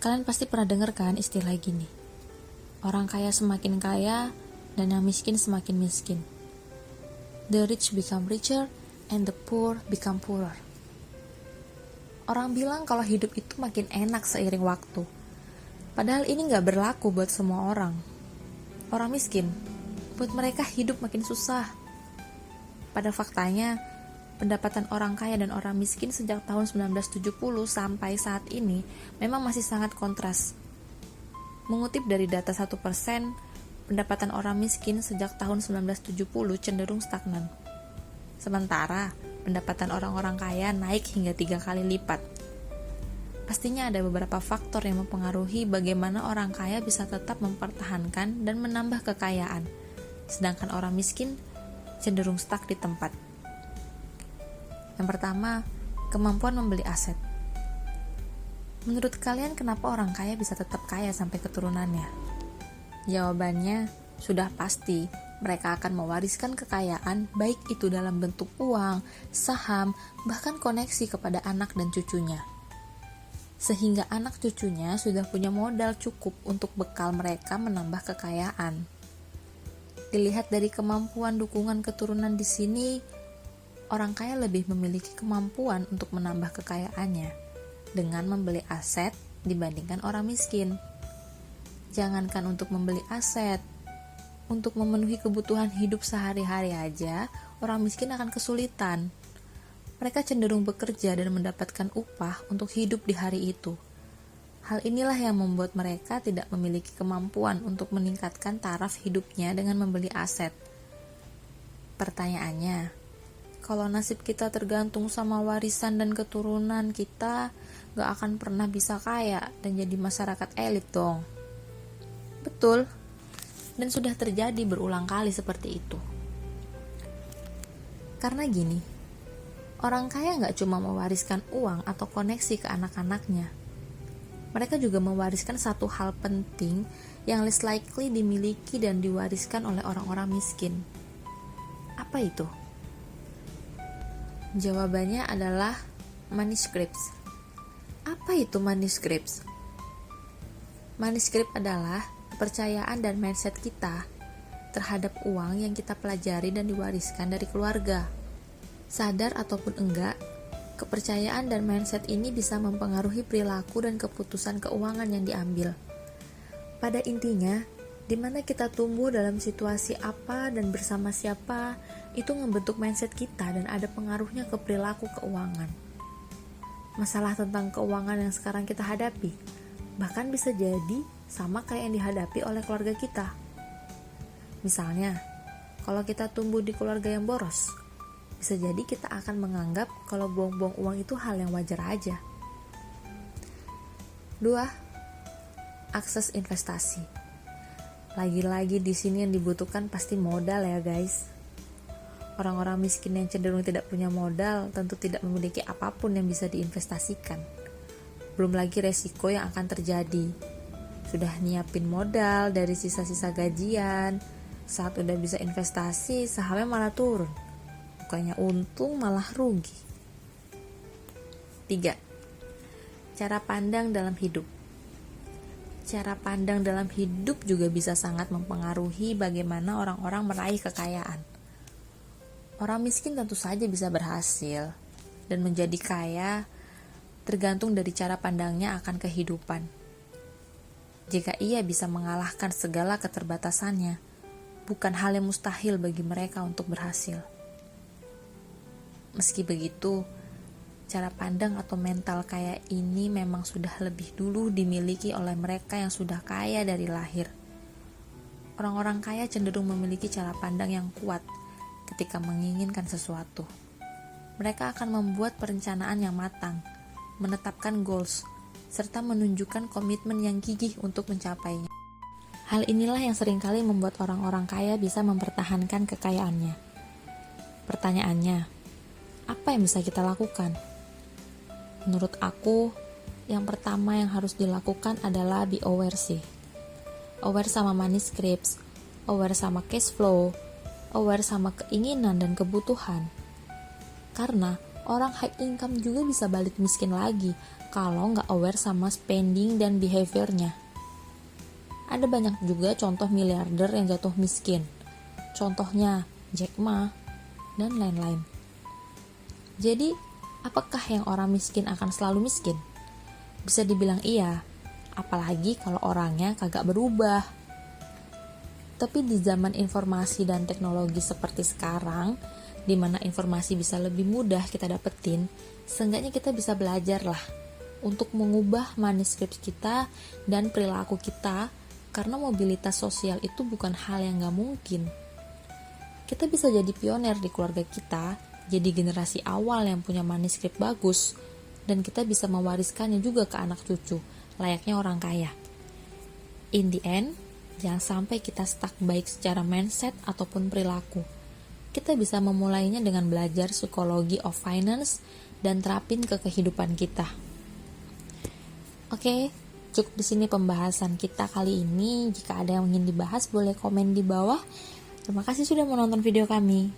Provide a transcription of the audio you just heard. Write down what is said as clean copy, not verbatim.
Kalian pasti pernah dengar kan istilah gini, orang kaya semakin kaya dan yang miskin semakin miskin. The rich become richer and the poor become poorer. Orang bilang kalau hidup itu makin enak seiring waktu. Padahal ini gak berlaku buat semua orang. Orang miskin, buat mereka hidup makin susah. Pada faktanya, pendapatan orang kaya dan orang miskin sejak tahun 1970 sampai saat ini memang masih sangat kontras. Mengutip dari data 1%, pendapatan orang miskin sejak tahun 1970 cenderung stagnan. Sementara, pendapatan orang-orang kaya naik hingga 3 kali lipat. Pastinya ada beberapa faktor yang mempengaruhi bagaimana orang kaya bisa tetap mempertahankan dan menambah kekayaan, sedangkan orang miskin cenderung stuck di tempat. Yang pertama, kemampuan membeli aset. Menurut kalian kenapa orang kaya bisa tetap kaya sampai keturunannya? Jawabannya sudah pasti, mereka akan mewariskan kekayaan baik itu dalam bentuk uang, saham, bahkan koneksi kepada anak dan cucunya. Sehingga anak cucunya sudah punya modal cukup untuk bekal mereka menambah kekayaan. Dilihat dari kemampuan dukungan keturunan di sini, orang kaya lebih memiliki kemampuan untuk menambah kekayaannya dengan membeli aset dibandingkan orang miskin. Jangankan untuk membeli aset, untuk memenuhi kebutuhan hidup sehari-hari aja, orang miskin akan kesulitan. Mereka cenderung bekerja dan mendapatkan upah untuk hidup di hari itu. Hal inilah yang membuat mereka tidak memiliki kemampuan untuk meningkatkan taraf hidupnya dengan membeli aset. Pertanyaannya, kalau nasib kita tergantung sama warisan dan keturunan kita, gak akan pernah bisa kaya dan jadi masyarakat elit dong. Betul, dan sudah terjadi berulang kali seperti itu. Karena gini, orang kaya gak cuma mewariskan uang atau koneksi ke anak-anaknya. Mereka juga mewariskan satu hal penting yang less likely dimiliki dan diwariskan oleh orang-orang miskin. Apa itu? Jawabannya adalah manuscripts. Apa itu manuscripts? Manuskrip adalah kepercayaan dan mindset kita terhadap uang yang kita pelajari dan diwariskan dari keluarga. Sadar ataupun enggak, kepercayaan dan mindset ini bisa mempengaruhi perilaku dan keputusan keuangan yang diambil. Pada intinya, di mana kita tumbuh dalam situasi apa dan bersama siapa, itu membentuk mindset kita dan ada pengaruhnya ke perilaku keuangan. Masalah tentang keuangan yang sekarang kita hadapi, bahkan bisa jadi sama kayak yang dihadapi oleh keluarga kita. Misalnya, kalau kita tumbuh di keluarga yang boros, bisa jadi kita akan menganggap kalau buang-buang uang itu hal yang wajar aja. 2. Akses investasi. Lagi-lagi di sini yang dibutuhkan pasti modal ya guys. Orang-orang miskin yang cenderung tidak punya modal tentu tidak memiliki apapun yang bisa diinvestasikan. Belum lagi resiko yang akan terjadi. Sudah nyiapin modal dari sisa-sisa gajian, saat udah bisa investasi sahamnya malah turun. Bukannya untung malah rugi. 3. Cara pandang dalam hidup. Cara pandang dalam hidup juga bisa sangat mempengaruhi bagaimana orang-orang meraih kekayaan. Orang miskin tentu saja bisa berhasil dan menjadi kaya tergantung dari cara pandangnya akan kehidupan. Jika ia bisa mengalahkan segala keterbatasannya, bukan hal yang mustahil bagi mereka untuk berhasil. Meski begitu, cara pandang atau mental kaya ini memang sudah lebih dulu dimiliki oleh mereka yang sudah kaya dari lahir. Orang-orang kaya cenderung memiliki cara pandang yang kuat ketika menginginkan sesuatu. Mereka akan membuat perencanaan yang matang, menetapkan goals, serta menunjukkan komitmen yang gigih untuk mencapainya. Hal inilah yang seringkali membuat orang-orang kaya bisa mempertahankan kekayaannya. Pertanyaannya, apa yang bisa kita lakukan? Menurut aku, yang pertama yang harus dilakukan adalah be aware sih. Aware sama money scripts, aware sama cash flow, aware sama keinginan dan kebutuhan. Karena orang high income juga bisa balik miskin lagi kalau nggak aware sama spending dan behaviornya. Ada banyak juga contoh miliarder yang jatuh miskin. Contohnya Jack Ma dan lain-lain. Jadi, apakah yang orang miskin akan selalu miskin? Bisa dibilang iya, apalagi kalau orangnya kagak berubah. Tapi di zaman informasi dan teknologi seperti sekarang, di mana informasi bisa lebih mudah kita dapetin, seenggaknya kita bisa belajar lah untuk mengubah manuskrip kita dan perilaku kita, karena mobilitas sosial itu bukan hal yang gak mungkin. Kita bisa jadi pioner di keluarga kita, jadi generasi awal yang punya manuskrip bagus, dan kita bisa mewariskannya juga ke anak cucu, layaknya orang kaya. In the end, jangan sampai kita stuck baik secara mindset ataupun perilaku. Kita bisa memulainya dengan belajar psikologi of finance dan terapin ke kehidupan kita. Oke, cukup di sini pembahasan kita kali ini. Jika ada yang ingin dibahas, boleh komen di bawah. Terima kasih sudah menonton video kami.